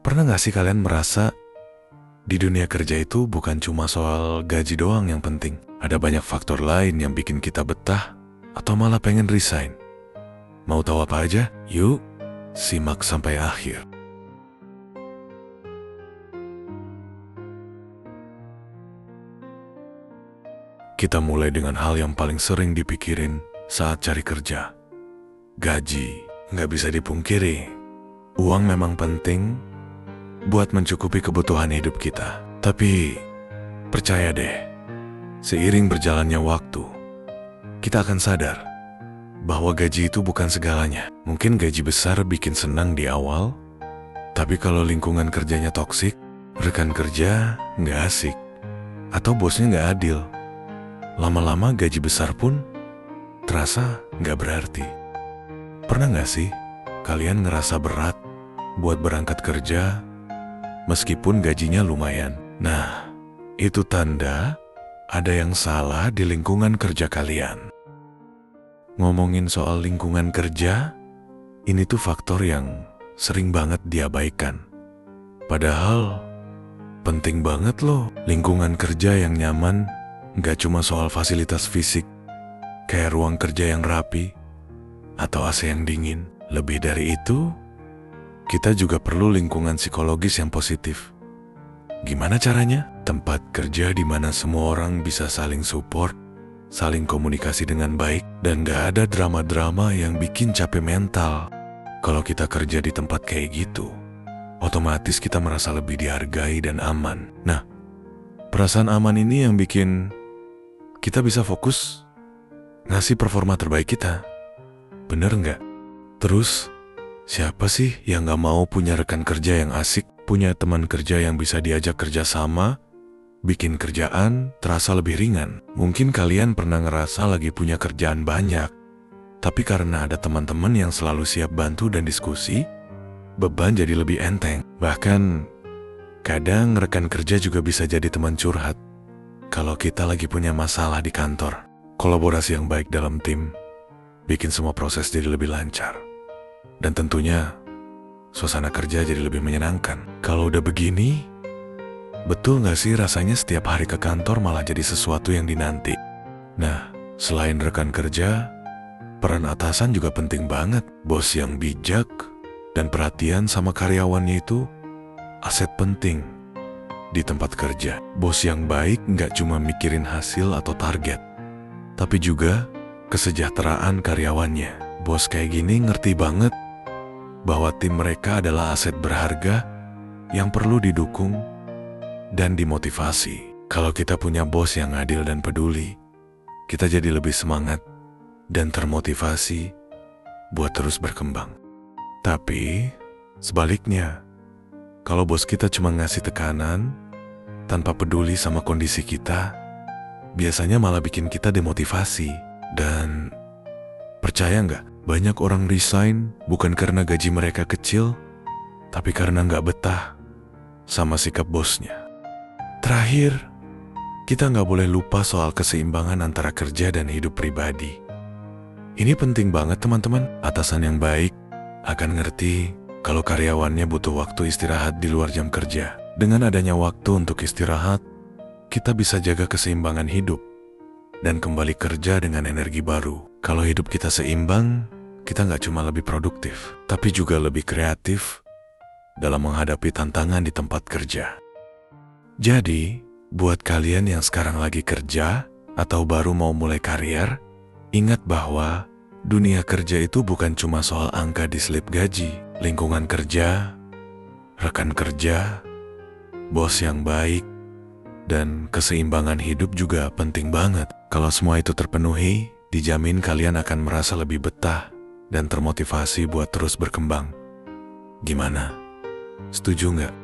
Pernah gak sih kalian merasa di dunia kerja itu bukan cuma soal gaji doang yang penting? Ada banyak faktor lain yang bikin kita betah atau malah pengen resign. Mau tahu apa aja? Yuk, simak sampai akhir. Kita mulai dengan hal yang paling sering dipikirin saat cari kerja. Gaji. Nggak bisa dipungkiri, uang memang penting buat mencukupi kebutuhan hidup kita. Tapi, percaya deh, seiring berjalannya waktu, kita akan sadar bahwa gaji itu bukan segalanya. Mungkin gaji besar bikin senang di awal, tapi kalau lingkungan kerjanya toksik, rekan kerja nggak asik, atau bosnya nggak adil, lama-lama gaji besar pun terasa nggak berarti. Pernah nggak sih kalian ngerasa berat buat berangkat kerja meskipun gajinya lumayan? Nah, itu tanda ada yang salah di lingkungan kerja kalian. Ngomongin soal lingkungan kerja, ini tuh faktor yang sering banget diabaikan. Padahal penting banget loh. Lingkungan kerja yang nyaman nggak cuma soal fasilitas fisik, kayak ruang kerja yang rapi atau AC yang dingin. Lebih dari itu, kita juga perlu lingkungan psikologis yang positif. Gimana caranya? Tempat kerja di mana semua orang bisa saling support, saling komunikasi dengan baik, dan gak ada drama-drama yang bikin capek mental. Kalau kita kerja di tempat kayak gitu, otomatis kita merasa lebih dihargai dan aman. Nah, perasaan aman ini yang bikin kita bisa fokus ngasih performa terbaik kita. Bener nggak? Terus, siapa sih yang nggak mau punya rekan kerja yang asik, punya teman kerja yang bisa diajak kerja sama, bikin kerjaan terasa lebih ringan? Mungkin kalian pernah ngerasa lagi punya kerjaan banyak, tapi karena ada teman-teman yang selalu siap bantu dan diskusi, beban jadi lebih enteng. Bahkan, kadang rekan kerja juga bisa jadi teman curhat kalau kita lagi punya masalah di kantor. Kolaborasi yang baik dalam tim bikin semua proses jadi lebih lancar. Dan tentunya, suasana kerja jadi lebih menyenangkan. Kalau udah begini, betul gak sih rasanya setiap hari ke kantor malah jadi sesuatu yang dinanti? Nah, selain rekan kerja, peran atasan juga penting banget. Bos yang bijak dan perhatian sama karyawannya itu aset penting di tempat kerja. Bos yang baik gak cuma mikirin hasil atau target, tapi juga kesejahteraan karyawannya. Bos kayak gini ngerti banget bahwa tim mereka adalah aset berharga yang perlu didukung dan dimotivasi. Kalau kita punya bos yang adil dan peduli, kita jadi lebih semangat dan termotivasi buat terus berkembang. Tapi sebaliknya, kalau bos kita cuma ngasih tekanan tanpa peduli sama kondisi kita, biasanya malah bikin kita demotivasi. Dan percaya nggak, banyak orang resign bukan karena gaji mereka kecil, tapi karena nggak betah sama sikap bosnya. Terakhir, kita nggak boleh lupa soal keseimbangan antara kerja dan hidup pribadi. Ini penting banget teman-teman. Atasan yang baik akan ngerti kalau karyawannya butuh waktu istirahat di luar jam kerja. Dengan adanya waktu untuk istirahat, kita bisa jaga keseimbangan hidup dan kembali kerja dengan energi baru. Kalau hidup kita seimbang, kita nggak cuma lebih produktif, tapi juga lebih kreatif dalam menghadapi tantangan di tempat kerja. Jadi, buat kalian yang sekarang lagi kerja atau baru mau mulai karier, ingat bahwa dunia kerja itu bukan cuma soal angka di slip gaji. Lingkungan kerja, rekan kerja, bos yang baik, dan keseimbangan hidup juga penting banget. Kalau semua itu terpenuhi, dijamin kalian akan merasa lebih betah dan termotivasi buat terus berkembang. Gimana? Setuju nggak?